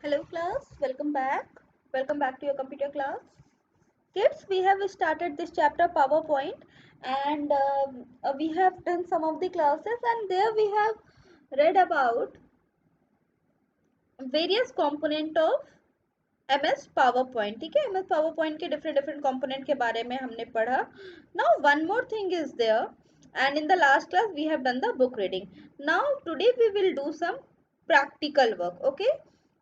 Hello class, welcome back. Welcome back to your computer class. Kids, we have started this chapter PowerPoint and we have done some of the classes and there we have read about various component of MS PowerPoint. ठीक है, MS PowerPoint के different component के बारे में हमने पढ़ा. Now one more thing is there, and in the last class we have done the book reading. Now today we will do some practical work. Okay,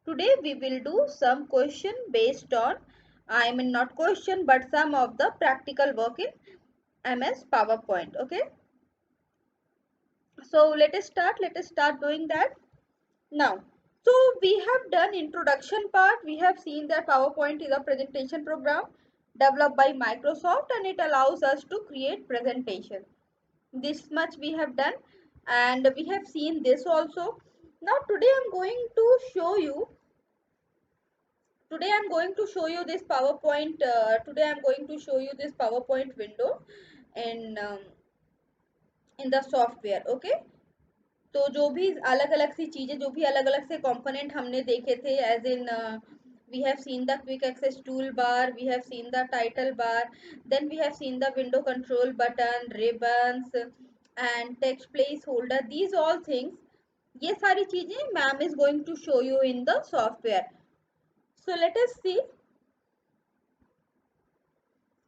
today we will do some question based on, I mean not question but some of the practical work in MS PowerPoint. Okay, so let us start doing that now. So we have done introduction part. We have seen that PowerPoint is a presentation program developed by Microsoft and it allows us to create presentation. This much we have done and we have seen this also. Now today I'm going to show you this PowerPoint. Today I'm going to show you this PowerPoint window in the software. Okay. तो जो भी अलग अलग सी चीजें जो भी अलग अलग से कंपोनेंट हमने देखे थे as in we have seen the quick access toolbar, we have seen the title bar, then we have seen the window control button, ribbons and text placeholder. These all things, ये सारी चीजें ma'am is going to show you in the software. So let us see.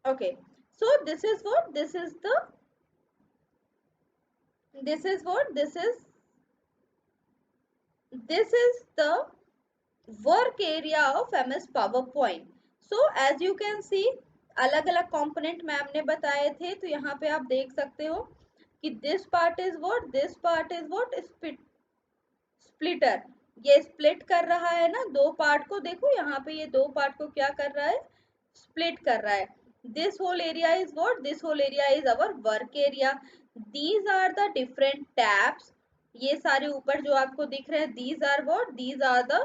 Okay, so this is what this is the this is what this is the work area of MS PowerPoint. So as you can see, अलग अलग component ma'am ने बताए थे, तो यहाँ पे आप देख सकते हो कि this part is what splitter. ये split कर रहा है ना दो part को. देखो यहाँ पे ये दो part को क्या कर रहा है, split कर रहा है. This whole area is what? This whole area is our work area. These are the different tabs. ये सारे ऊपर जो आपको दिख रहे हैं, these are what? These are the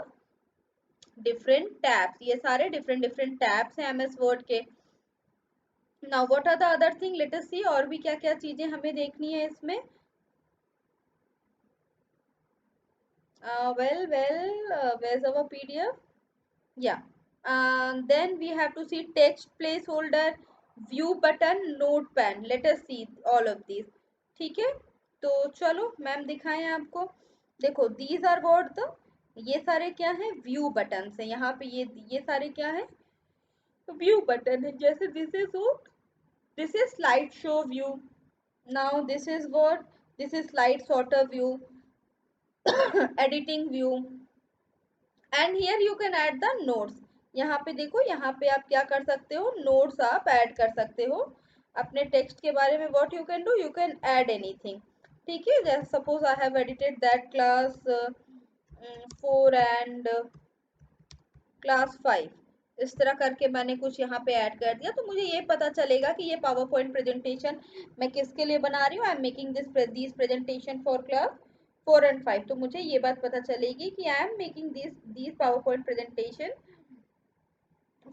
different tabs. ये सारे different tabs हैं MS Word के. Now what are the other thing? Let us see और भी क्या क्या चीजें हमें देखनी है इसमें. Where's our PDF? Yeah. Then we have to see text placeholder, view button, notepad. Let us see all of these. ठीक है, तो चलो मैम दिखाएं आपको. देखो these are what the, ये सारे क्या है, व्यू बटन है. यहाँ पे ये सारे क्या है, व्यू बटन है. जैसे this is slide show view. Now this is what, this is slide sorter view, editing view, and here you can add the notes. यहाँ पे देखो, यहाँ पे आप क्या कर सकते हो, नोट्स आप ऐड कर सकते हो अपने टेक्स्ट के बारे में. What you can do, you can add anything. ठीक है, जैसे suppose I have edited that class 4 and class 5. इस तरह करके मैंने कुछ यहाँ पे ऐड कर दिया, तो मुझे ये पता चलेगा कि ये पावर पॉइंट प्रेजेंटेशन मैं किसके लिए बना रही हूँ. I am making this presentation for class 4 and 5. तो मुझे ये बात पता चलेगी कि I am making this power point presentation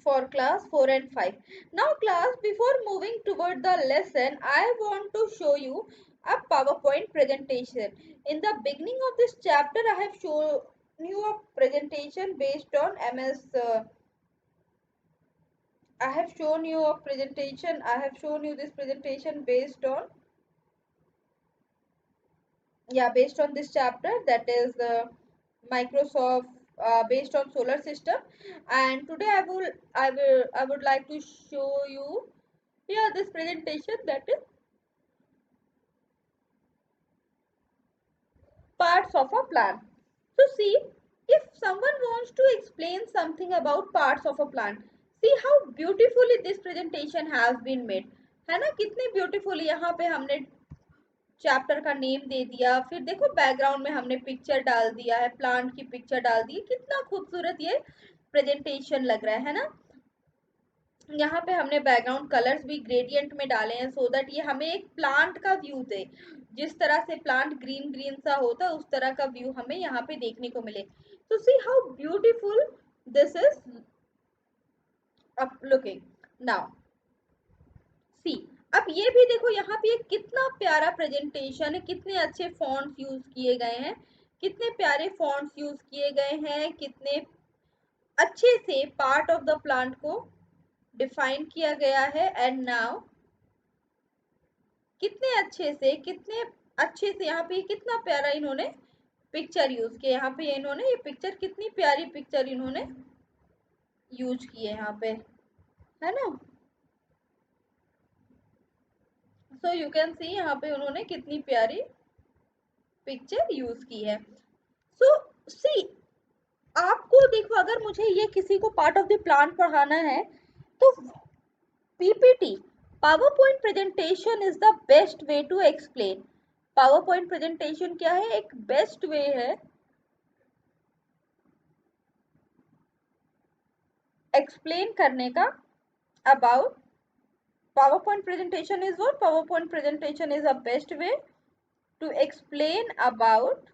for class 4 and 5. Now class, before moving toward the lesson, I want to show you a PowerPoint presentation. In the beginning of this chapter, I have shown you a presentation based on MS. I have shown you a presentation. I have shown you this presentation based on, yeah, based on this chapter, that is Microsoft, based on solar system. And today I would like to show you here this presentation, that is parts of a plan. So see, if someone wants to explain something about parts of a plant, see how beautifully this presentation has been made. है ना, कितनी beautifully यहाँ पे हमने chapter का name दे दिया. फिर देखो बैकग्राउंड में हमने पिक्चर डाल दिया है, प्लांट की पिक्चर डाल दी. कितना खूबसूरत ये प्रेजेंटेशन लग रहा है ना. यहाँ पे हमने बैकग्राउंड कलर्स भी ग्रेडियंट में डाले हैं, सो दैट ये हमें एक प्लांट का व्यू दे. जिस तरह से प्लांट ग्रीन ग्रीन सा होता है, उस तरह का व्यू हमें यहाँ पे देखने को मिले. तो see how beautiful this is looking. Now see, अब ये भी देखो, यहाँ पे कितना प्यारा प्रेजेंटेशन है, कितने अच्छे फॉन्ट्स यूज किए गए हैं, कितने प्यारे फॉन्ट्स यूज किए गए हैं, कितने अच्छे से पार्ट ऑफ द प्लांट को डिफाइन किया गया है। एंड नाउ कितने अच्छे से यहाँ पे कितना प्यारा इन्होंने पिक्चर यूज किया। यहाँ पे इन्होंने ये पिक्चर, कितनी प्यारी पिक्चर इन्होंने यूज की है यहाँ पे, है ना। सो यू कैन सी यहाँ पे उन्होंने कितनी प्यारी पिक्चर यूज की है। सो सी, आपको देखो, अगर मुझे ये किसी को पार्ट ऑफ द प्लान पढ़ाना है तो PPT, power point presentation is the best way to explain. Power point presentation क्या है, एक बेस्ट वे है एक्सप्लेन करने का about. PowerPoint presentation is what? PowerPoint presentation is a best way to explain about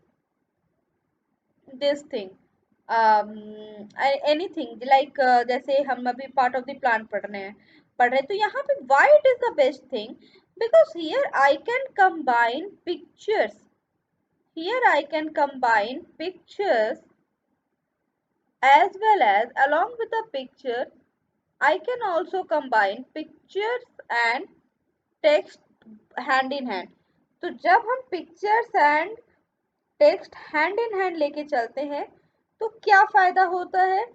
this thing. Anything like जैसे हम अभी part of the plan पढ़ रहे तो यहाँ पे why it is the best thing, because here I can combine pictures. Here I can combine pictures as well as along with the picture I can also combine pictures and text hand in hand. तो जब हम pictures and text hand in hand लेके चलते हैं तो क्या फायदा होता है,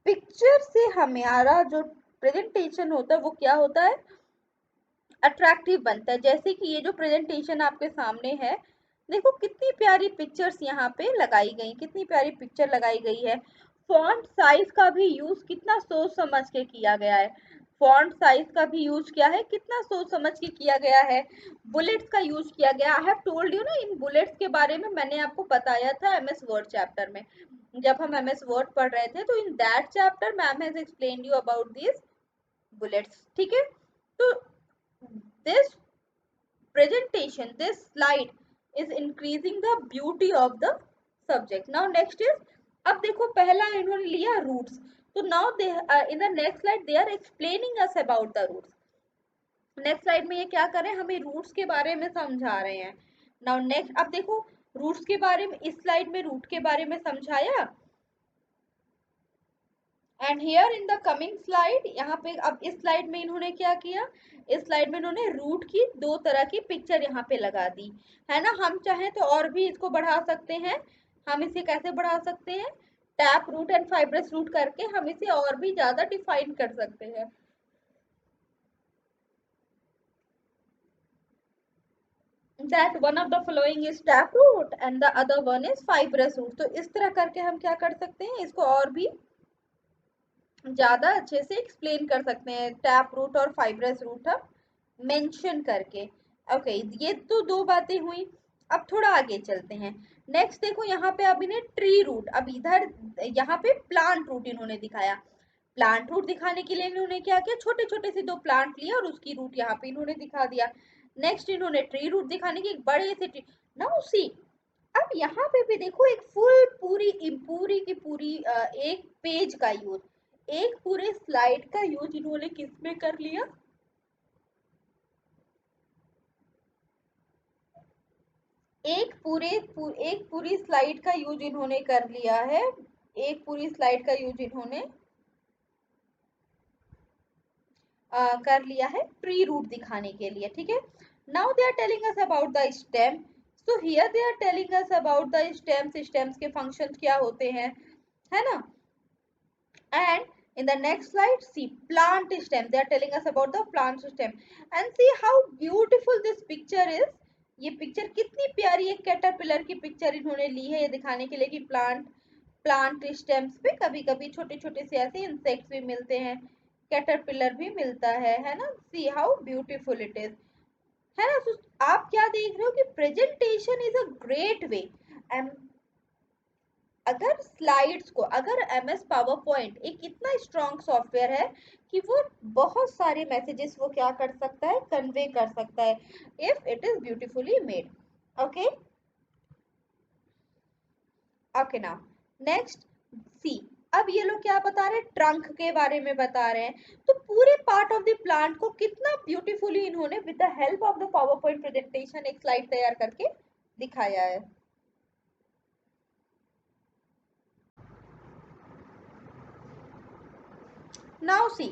पिक्चर से हमारा जो प्रेजेंटेशन होता है वो क्या होता है, अट्रैक्टिव बनता है। जैसे कि ये जो प्रेजेंटेशन आपके सामने है, देखो कितनी प्यारी पिक्चर्स यहाँ पे लगाई गई, कितनी प्यारी पिक्चर लगाई गई है। फॉन्ट साइज का भी यूज कितना सोच समझ के किया गया है, फॉन्ट साइज का भी यूज किया है, कितना सोच समझ के किया गया है। बुलेट्स का यूज किया गया। आई हैव टोल्ड यू ना, इन बुलेट्स के बारे में मैंने आपको बताया था एमएस वर्ड चैप्टर में, जब हम एमएस वर्ड पढ़ रहे थे तो in that chapter ma'am has explained you about this bullets, ठीक है। तो this presentation, this slide is increasing the beauty of the subject. Now next is, अब देखो पहला इन्होंने लिया roots, तो now they in the next slide they are explaining us about the roots. Next slide में ये क्या कर रहे हैं, हमें रूट्स के बारे में समझा रहे हैं। नाउ नेक्स्ट, अब देखो रूट्स के बारे में, इस स्लाइड में रूट के बारे में समझाया। And here in the coming slide, यहाँ पे अब इस स्लाइड में इन्होंने क्या किया, इस स्लाइड में इन्होंने रूट की दो तरह की पिक्चर यहाँ पे लगा दी, है ना। हम चाहें तो और भी इसको बढ़ा सकते हैं। हम इसे कैसे बढ़ा सकते हैं, tap root and fibrous root करके हम इसे और भी ज्यादा डिफाइन कर सकते हैं। That one of the following is tap root and the other one is fibrous root. तो इस तरह करके हम क्या कर सकते हैं, इसको और भी ज्यादा अच्छे से एक्सप्लेन कर सकते हैं, टैप रूट और फाइब्रस रूट हम मेंशन करके। ओके, ये तो दो बातें हुई। अब थोड़ा आगे चलते हैं। नेक्स्ट देखो यहाँ पे अब इन्हें ट्री रूट, अब इधर यहाँ पे प्लांट रूट इन्होंने दिखाया। प्लांट रूट दिखाने के लिए इन्होंने क्या किया, छोटे छोटे से दो प्लांट लिया और उसकी रूट यहाँ पे इन्होंने दिखा दिया। नेक्स्ट इन्होंने ट्री रूट दिखाने की एक बड़े से ट्री। नाउ सी, अब यहाँ पे भी देखो एक फुल पूरी पूरी की पूरी एक पेज का यूज, एक पूरे स्लाइड का यूज इन्होंने किसमें कर लिया, एक पूरी स्लाइड का यूज इन्होंने कर लिया है, एक पूरी स्लाइड का यूज इन्होंने कर लिया है ट्री रूट दिखाने के लिए, ठीक है। Now they are telling us about the stem. So here they are telling us about the stems, stems के फंक्शंस क्या होते हैं, है ना। And in the next slide, see plant stem. They are telling us about the plant stem. And see how beautiful this picture is. ये picture कितनी प्यारी एक कैटरपिलर की पिक्चर इन्होंने ली है, ये दिखाने के लिए कि प्लांट स्टेम्स पे कभी कभी छोटे छोटे से ऐसे इंसेक्ट्स भी मिलते हैं, कैटरपिलर भी मिलता है ना। See how beautiful it is, है ना। तो आप क्या देख रहे हो कि presentation is a great way. अगर स्लाइड्स को, अगर एमएस पावर पॉइंट एक इतना स्ट्रॉन्ग सॉफ्टवेयर है कि वो बहुत सारे मैसेजेस वो क्या कर सकता है, कन्वे कर सकता है, if it is beautifully made. Okay okay, now next see, अब ये लोग क्या बता रहे हैं, ट्रंक के बारे में बता रहे हैं। तो पूरे पार्ट ऑफ द प्लांट को कितना ब्यूटीफुली इन्होंने with the help of the power point presentation एक स्लाइड तैयार करके दिखाया है। Now see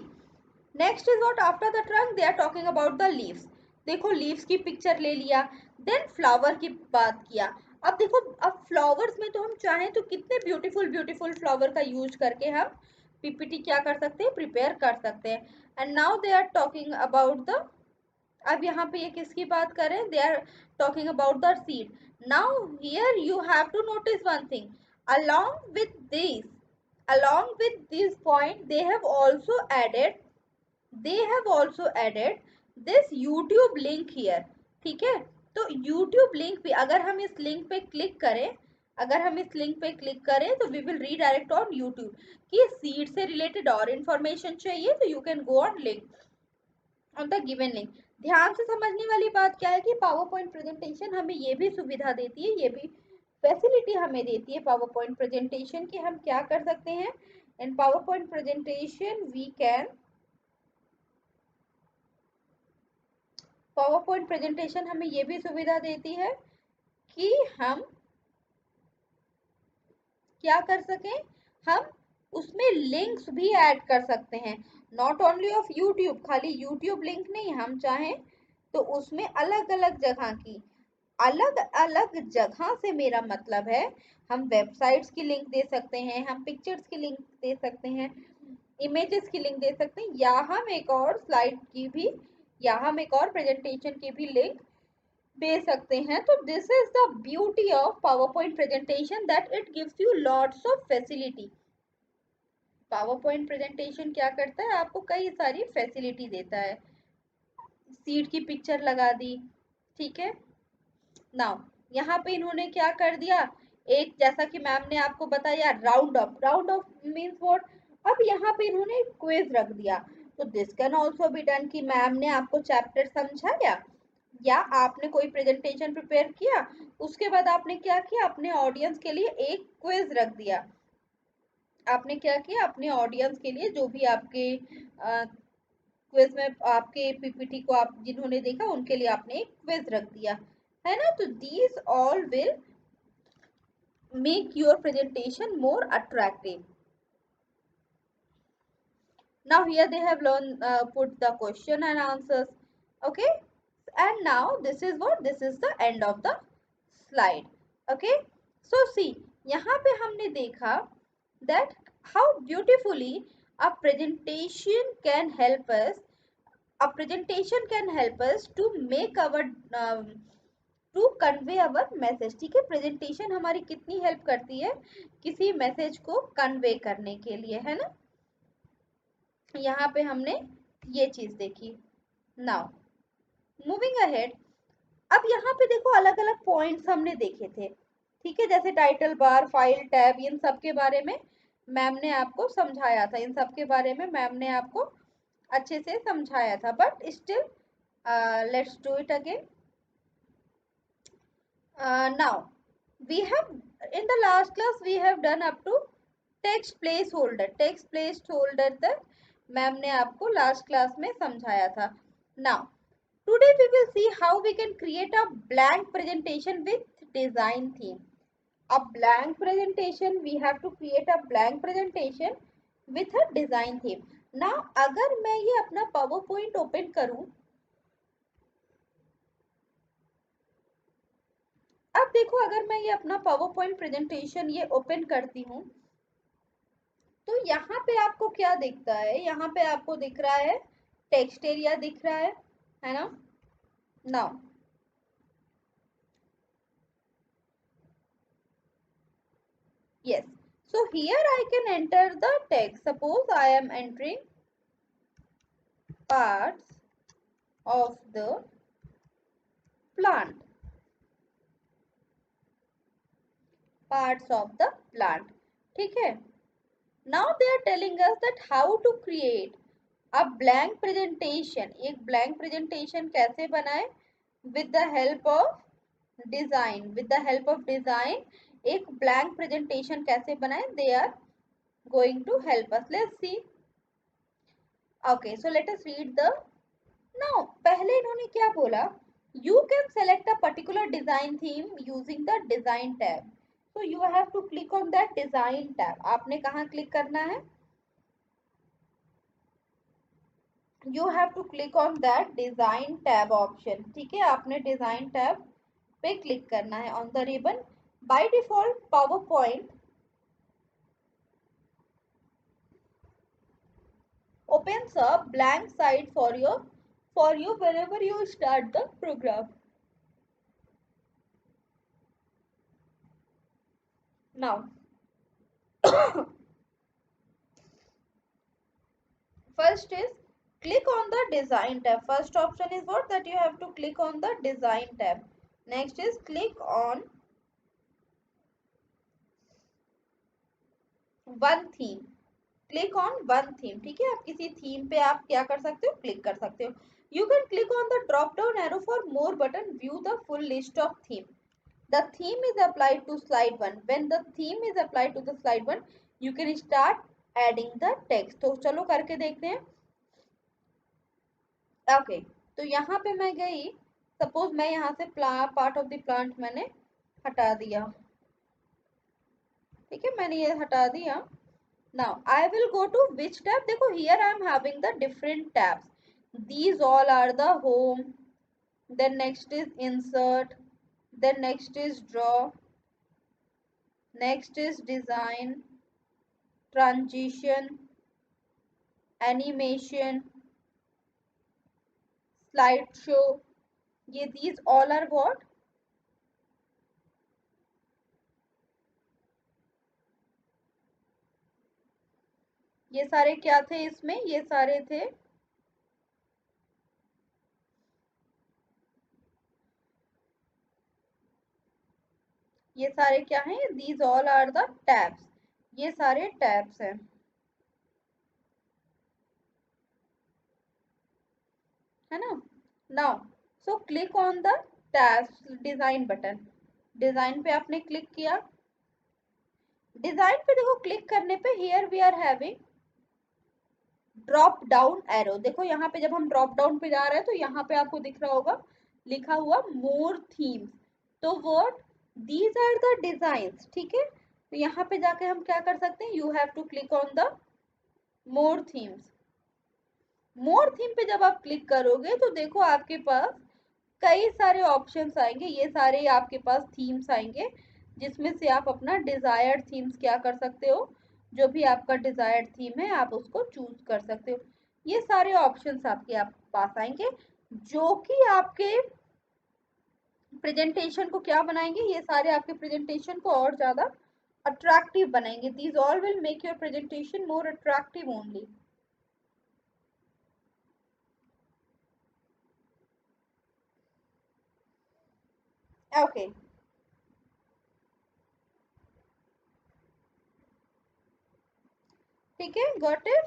next is what after the trunk they are talking about the leaves. देखो लीव्स की पिक्चर ले लिया, देन फ्लावर की बात किया। अब देखो अब फ्लावर्स में तो हम चाहें तो कितने ब्यूटीफुल ब्यूटीफुल फ्लावर का यूज करके हम पीपीटी क्या कर सकते हैं, प्रिपेयर कर सकते हैं। And now they are talking about the, अब यहाँ पे ये किसकी बात कर रहे हैं, they are talking about the seed. Now here you have to notice one thing, along with this along with this point they have also added this YouTube link here। ठीक है, तो YouTube लिंक भी अगर हम इस link पे click करें, तो we will redirect on YouTube। कि सीड से रिलेटेड और इंफॉर्मेशन चाहिए तो you can go on link on the given link. ध्यान से समझने वाली बात क्या है कि पावर पॉइंट प्रेजेंटेशन हमें ये भी सुविधा देती है, ये भी फैसिलिटी हमें देती है पावर पॉइंट प्रेजेंटेशन की। हम क्या कर सकते हैं in power point presentation, we can, power point presentation हमें ये भी सुविधा देती है कि हम क्या कर सकें, हम उसमें लिंक्स भी ऐड कर सकते हैं। नॉट ओनली ऑफ यूट्यूब, खाली यूट्यूब लिंक नहीं, हम चाहें तो उसमें अलग अलग जगह की, अलग अलग जगह से मेरा मतलब है हम वेबसाइट्स की लिंक दे सकते हैं, हम पिक्चर्स की लिंक दे सकते हैं, इमेजेस की लिंक दे सकते हैं, या हम एक और स्लाइड की भी, या हम एक और प्रेजेंटेशन की भी लिंक दे सकते हैं। तो this is the beauty of power point presentation that it gives you lots of facility. Power point presentation क्या करता है, आपको कई सारी फैसिलिटी देता है। सीट की पिक्चर लगा दी, ठीक है। नाउ यहाँ पे इन्होंने क्या कर दिया, एक जैसा कि मैम ने आपको बताया राउंड अप मीन्स व्हाट। अब यहाँ पे इन्होंने क्विज रख दिया, तो this can also be done कि मैम ने आपको चैप्टर समझाया या आपने कोई प्रेजेंटेशन प्रिपेयर किया, उसके बाद आपने क्या किया, अपने ऑडियंस के लिए एक क्विज रख दिया। आपने क्या किया, अपने ऑडियंस के लिए जो भी आपके क्विज में आपके पीपीटी को आप जिन्होंने देखा उनके लिए आपने एक क्विज रख दिया, है ना। तो these all will make your presentation more attractive. Now here they have learned put the question and answers, okay, and now this is what, this is the end of the slide, okay। So see यहाँ पे हमने देखा that how beautifully a presentation can help us, to make our to convey our message. ठीक है, presentation हमारी कितनी help करती है किसी मैसेज को कन्वे करने के लिए, है ना। यहाँ पे हमने ये चीज देखी। नाउ मूविंग अहेड, अब यहाँ पे देखो अलग अलग पॉइंट्स हमने देखे थे, ठीक है, जैसे टाइटल बार, फाइल टैब, इन सब के बारे में मैम ने आपको समझाया था, इन सब के बारे में मैम ने आपको अच्छे से समझाया था। But still let's do it again. Now we have, in the last class we have done up to text placeholder तक मैम ने आपको लास्ट क्लास में समझाया था। Now today we will see how we can create a blank presentation with design theme। A blank presentation, we have to create a blank presentation with a design theme। Now अगर मैं ये अपना power point open करूं, अब देखो अगर मैं ये अपना पावर पॉइंट प्रेजेंटेशन ये ओपन करती हूँ, तो यहाँ पे आपको क्या दिखता है, यहाँ पे आपको दिख रहा है टेक्स्ट एरिया दिख रहा है ना। Now yes, so here I can enter the text। suppose I am entering parts of the plant, ठीक है। now they are telling us that how to create a blank presentation। एक blank presentation कैसे बनाए, with the help of design, एक blank presentation कैसे बनाए, they are going to help us। let's see, okay, so let us read the, now पहले इन्होंने क्या बोला, you can select a particular design theme using the design tab। so you have to click on that design tab। आपने कहाँ click करना है, you have to click on that design tab option. ठीक है, आपने design tab पे click करना है on the ribbon. By default PowerPoint opens a blank site for you whenever you start the program. Now first is click on the design tab. First option is what, that you have to click on the design tab. Next is click on one theme. Click on one theme. ठीक है, आप किसी theme पे आप क्या कर सकते हो, क्लिक कर सकते हो. You can click on the drop down arrow for more button. View the full list of theme. The theme is applied to slide 1. When the theme is applied to the slide 1, you can start adding the text. तो चलो करके देखते हैं. Okay, तो यहाँ पे मैं गई. सपोज मैं यहाँ से पार्ट ऑफ द प्लांट मैंने हटा दिया. ठीक है, मैंने ये हटा दिया. Now I will go to which tab. देखो here I am having the different tabs. These all are the home. Then next is insert. Then next is draw. Next is design, transition, animation, slideshow. ये these all are what? ये सारे क्या थे इसमें, ये सारे थे ये सारे क्या हैं, these all are the tabs. ये सारे tabs हैं, है ना. Now so click on the tabs design button. Design पे आपने क्लिक किया. डिजाइन पे देखो क्लिक करने पे here we are having drop down arrow. देखो यहाँ पे जब हम ड्रॉप डाउन पे जा रहे हैं तो यहाँ पे आपको दिख रहा होगा लिखा हुआ मोर थीम्स. तो what, these are the designs. ठीक है, तो यहाँ पे जाके हम क्या कर सकते हैं, you have to click on the more themes. More theme पे जब आप क्लिक करोगे तो देखो आपके पास कई सारे ऑप्शंस आएंगे. ये सारे आपके पास थीम्स आएंगे जिसमें से आप अपना डिजायर्ड थीम्स क्या कर सकते हो, जो भी आपका डिजायर्ड थीम है आप उसको चूज कर सकते हो. ये सारे ऑप्शंस आपके आप पास आएंगे जो कि आपके प्रेजेंटेशन को क्या बनाएंगे, ये सारे आपके प्रेजेंटेशन को और ज्यादा अट्रैक्टिव बनाएंगे. These all will make your presentation more attractive only. Okay, ठीक है, गॉट इट.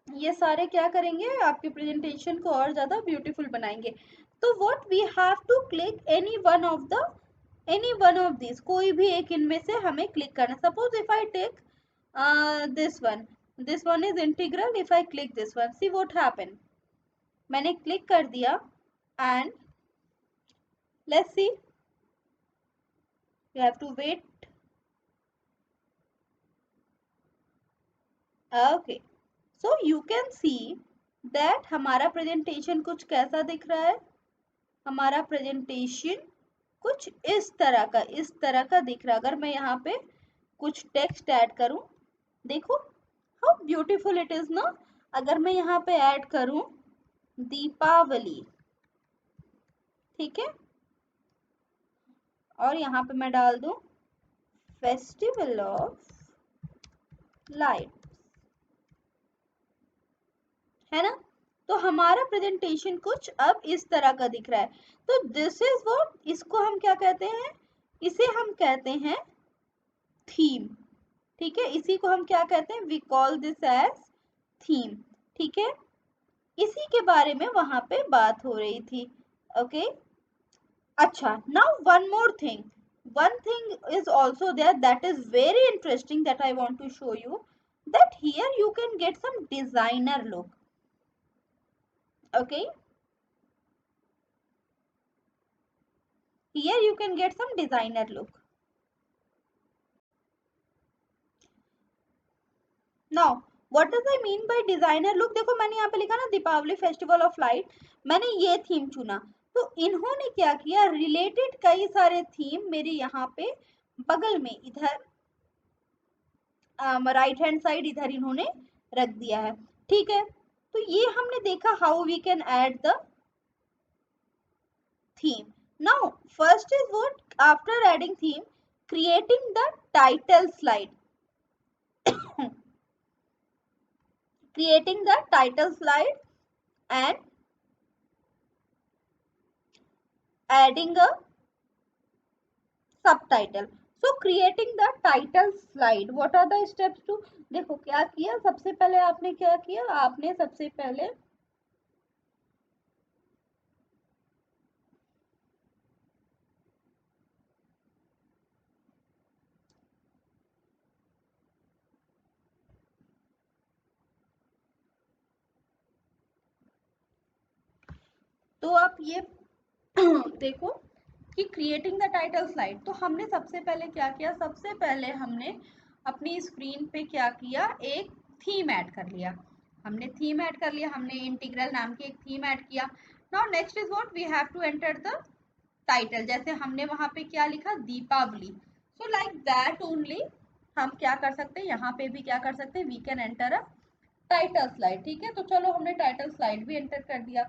ये सारे क्या करेंगे, आपकी प्रेजेंटेशन को और ज्यादा ब्यूटीफुल बनाएंगे. तो what we have to click any one of this. कोई भी एक इनमें से हमें क्लिक करना. Suppose if I take this one is integral. If I click this one, see what happen. मैंने क्लिक कर दिया and let's see, you have to wait. Okay, so you can see that हमारा presentation कुछ कैसा दिख रहा है. हमारा प्रेजेंटेशन कुछ इस तरह का दिख रहा है. अगर मैं यहाँ पे कुछ टेक्स्ट ऐड करूं, देखो हाउ ब्यूटीफुल इट इज ना. अगर मैं यहाँ पे ऐड करूं दीपावली, ठीक है, और यहाँ पे मैं डाल दूं फेस्टिवल ऑफ लाइट, है ना. तो हमारा प्रेजेंटेशन कुछ अब इस तरह का दिख रहा है. तो दिस इज व्हाट, इसको हम क्या कहते हैं, इसे हम कहते हैं थीम. ठीक है, इसी को हम क्या कहते हैं, we call this as theme. ठीक है, इसी के बारे में वहां पे बात हो रही थी. ओके, अच्छा, now one thing is also there that is very interesting that I want to show you, that here you can get some designer look. Okay, here you can get some designer look. Now what does I mean by designer look? देखो मैंने यहाँ पे लिखा ना Deepawali festival of light, मैंने ये theme चुना, तो इन्होंने क्या किया, रिलेटेड कई सारे थीम मेरे यहाँ पे बगल में इधर राइट हैंड साइड इधर इन्होंने रख दिया है, ठीक है। तो ये हमने देखा how we can add the theme. Now first is what, after adding theme, creating the title slide. Creating the title slide and adding a subtitle. So creating the title slide, what are the steps to, देखो क्या किया, सबसे पहले आपने क्या किया, आपने सबसे पहले तो आप ये देखो कि क्रिएटिंग द टाइटल स्लाइड, तो हमने सबसे पहले क्या किया, सबसे पहले हमने अपनी स्क्रीन पे क्या किया, एक थीम ऐड कर लिया, हमने थीम ऐड कर लिया, हमने इंटीग्रल नाम की एक थीम ऐड किया। Now next is what, we have to enter the title, जैसे हमने वहां पे क्या लिखा, Deepavali, so like that only हम क्या कर सकते हैं, यहाँ पे भी क्या कर सकते हैं, we can enter a title slide, ठीक है। तो चलो हमने टाइटल स्लाइड भी एंटर कर दिया।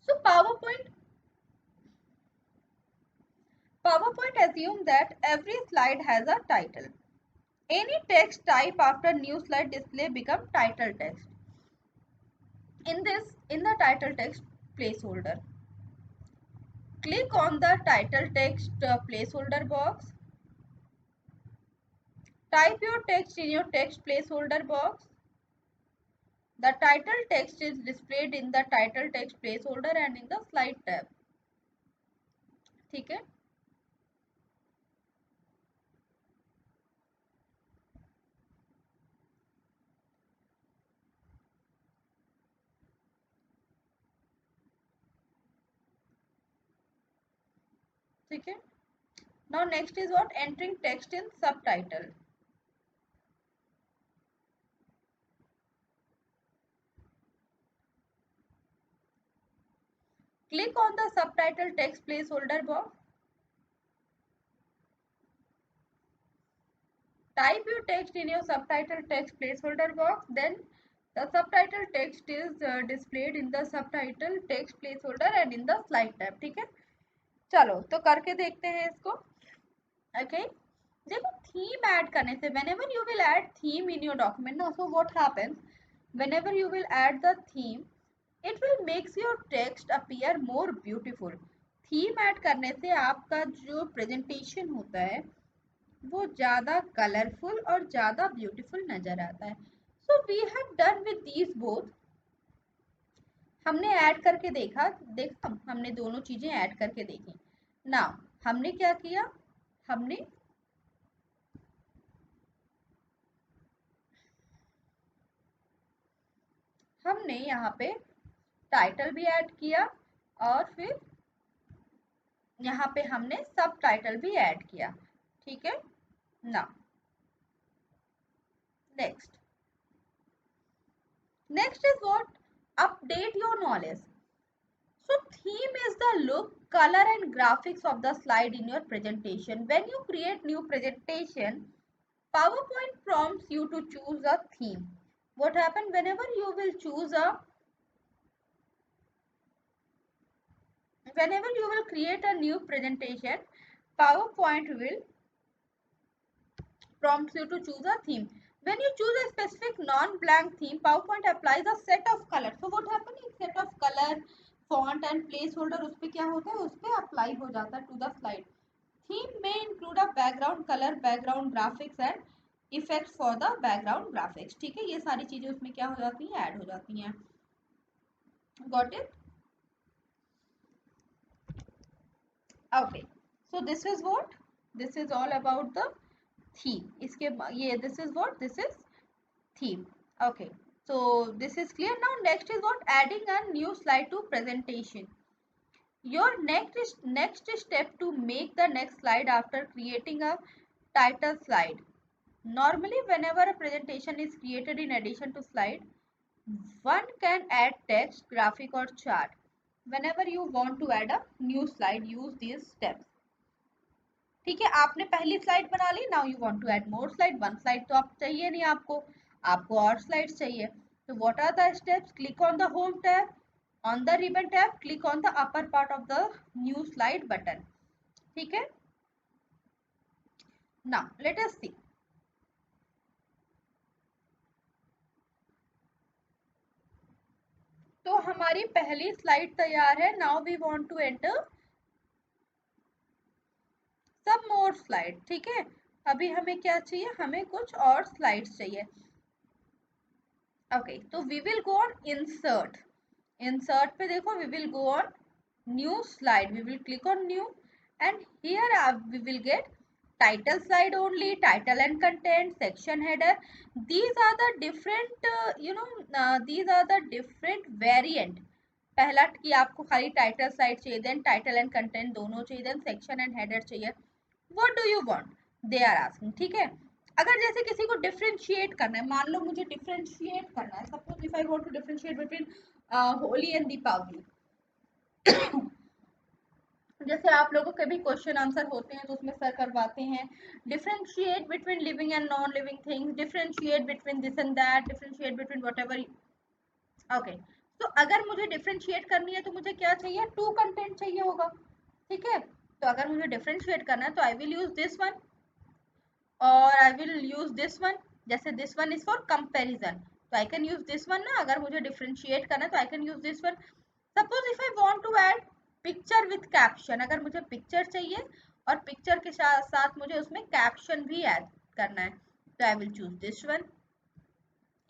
सो PowerPoint assumes that every slide has a title. Any text type after new slide display become title text. In the title text placeholder, click on the title text placeholder box. Type your text in your text placeholder box. The title text is displayed in the title text placeholder and in the slide tab. ठीक है, ठीक है। Now next is what, entering text in subtitle. Click on the subtitle text placeholder box. Type your text in your subtitle text placeholder box. Then the subtitle text is displayed in the subtitle text placeholder and in the slide tab, ठीक है। चलो तो करके देखते हैं इसको। Okay, देखो theme add करने से, whenever you will add theme in your document, now so what happens, whenever you will add the theme, it will makes your text appear more beautiful. Theme add करने से आपका जो presentation होता है वो ज़्यादा कलरफुल और ज़्यादा ब्यूटीफुल नज़र आता है। So we have done with these both, हमने ऐड करके देखा हमने दोनों चीज़ें ऐड करके देखी। नाउ हमने क्या किया, हमने हमने यहाँ पे टाइटल भी ऐड किया और फिर यहाँ पे हमने सब टाइटल भी ऐड किया, ठीक है। Now next is what, update your knowledge. So theme is the look, color and graphics of the slide in your presentation. When you create new presentation, PowerPoint prompts you to choose a theme. What happens whenever you will create a new presentation, PowerPoint will prompt you to choose a theme. When you choose a specific non-blank theme, PowerPoint applies a set of color. So what happens, set of color, font and placeholder उस पे क्या होता है, उस पे apply हो जाता है टू द स्लाइड। थीम में include a background colour, background graphics and effects for the background graphics, ठीक है। ये सारी चीजें उसमें क्या हो जाती हैं, ऐड हो जाती हैं। Got it? Okay, so this is what, this is all about the theme. इसके ये this is what, this is theme. Okay, so this is clear. Now next is what, adding a new slide to presentation. Your next step to make the next slide after creating a title slide. Normally, whenever a presentation is created in addition to slide, one can add text, graphic or chart. Whenever you want to add a new slide, use these steps. ठीक है, आपने पहली slide बना ली, now you want to add more slide. One slide तो आप चाहिए नहीं, आपको और स्लाइड्स चाहिए. तो what are the steps? Click on the home tab, on the ribbon tab, click on the upper part of the new slide button. ठीक है, नाउ लेट अस सी. तो हमारी पहली स्लाइड तैयार है. Now we want to enter some more slide. ठीक है, अभी हमें क्या चाहिए? हमें कुछ और स्लाइड्स चाहिए. ओके, तो we will go on insert. Insert पे देखो, we will go on new slide. We will click on new and here we will get title slide only, title and content, section header. These are the different these are the different variant. पहला कि आपको खाली title slide चाहिए, then title and content दोनों चाहिए, then section and header चाहिए. What do you want? They are asking. ठीक है, अगर जैसे किसी को डिफरेंशिएट करना है, मान लो मुझे डिफरेंशिएट करना है, suppose if I want to differentiate between Holi and Deepavali. जैसे आप लोगों के भी क्वेश्चन आंसर होते हैं तो उसमें सर करवाते हैं differentiate between living and non living things, differentiate between this and that, differentiate between whatever. Okay, तो अगर मुझे डिफरेंशिएट करनी है तो मुझे क्या चाहिए? टू कंटेंट चाहिए होगा. ठीक है, तो अगर मुझे डिफरेंशिएट करना है तो I will use this one और I will use this one. जैसे this one is for comparison, तो I can use this one ना. अगर मुझे डिफरेंशिएट करना है तो I can use this one. Suppose if I want to add picture with caption, अगर मुझे पिक्चर चाहिए और पिक्चर के साथ मुझे उसमें कैप्शन भी ऐड करना है, तो I will choose this one.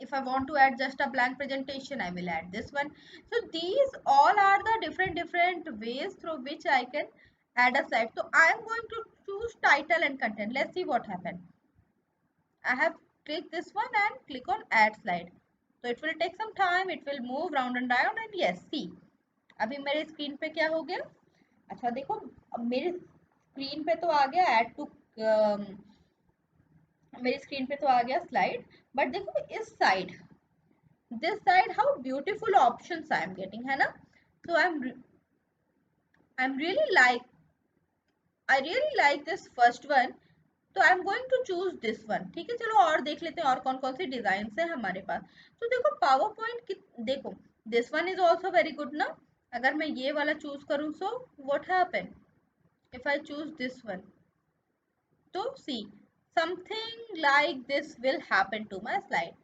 If I want to add just a blank presentation, I will add this one. So these all are the different ways through which I can add a slide. So I am going to choose title and content. Let's see what happened. I have clicked this one and click on add slide. So it will take some time. It will move round and round and yes, see. अभी मेरे screen पे क्या हो गया? अच्छा देखो, अब मेरे स्क्रीन पे तो आ गया ऐड टू, मेरी स्क्रीन पे तो आ गया स्लाइड. बट देखो इस side, this side, how beautiful options I am getting, है ना. So I'm really like, I really like this first one, तो I am going to choose this one. ठीक है, चलो और देख लेते हैं और कौन कौन सी डिजाइन है हमारे पास. तो देखो पावर पॉइंट की, देखो this one is also very good ना. अगर मैं ये वाला चूज करूँ, so what happen if I choose this one, तो see something like this will happen to my slide.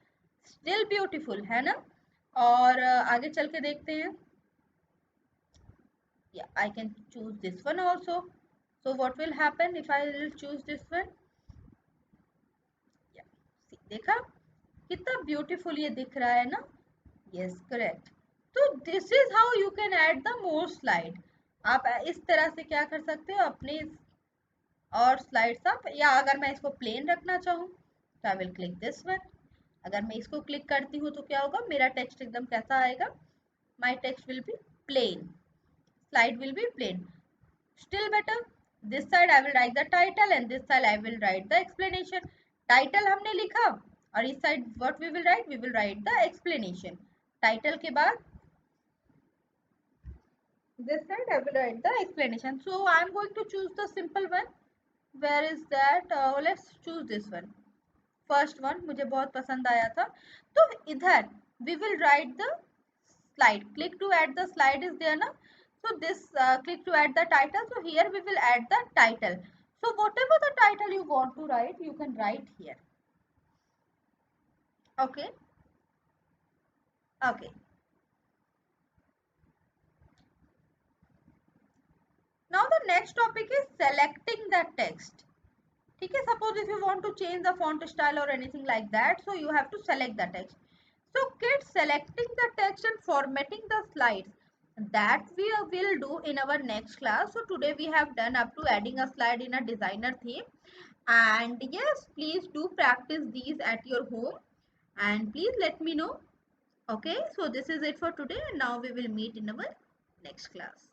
Still beautiful है ना. और आगे चल के देखते हैं. Yeah, I can choose this one also. So what will happen if I will choose this one? Yeah, see, देखा कितना beautiful ये दिख रहा है ना. Yes, correct. तो this is how you can add the more slide. आप इस तरह से क्या कर सकते हो अपने और स्लाइड्स आप, या अगर मैं इसको प्लेन रखना चाहूँ तो I will click this one. अगर मैं इसको क्लिक करती हूँ तो क्या होगा? मेरा टेक्स्ट एकदम कैसा आएगा? My text will be plain, slide will be plain. Still better, this side I will write the title and this side I will write the explanation. Title हमने लिखा और इस side what we will write? We will write the explanation. Title के बाद this side I will write the explanation. So I am going to choose the simple one. Where is that? Let's choose this one. First one मुझे बहुत पसंद आया था. तो इधर we will write the slide. Click to add the slide is there ना. So this click to add the title. So here we will add the title. So whatever the title you want to write, you can write here. Okay. Okay. Now the next topic is selecting the text. ठीक है, suppose if you want to change the font style or anything like that, so you have to select the text. So kids, selecting the text and formatting the slides, that we will do in our next class. So today we have done up to adding a slide in a designer theme. And yes, please do practice these at your home and please let me know. Okay, so this is it for today and now we will meet in our next class.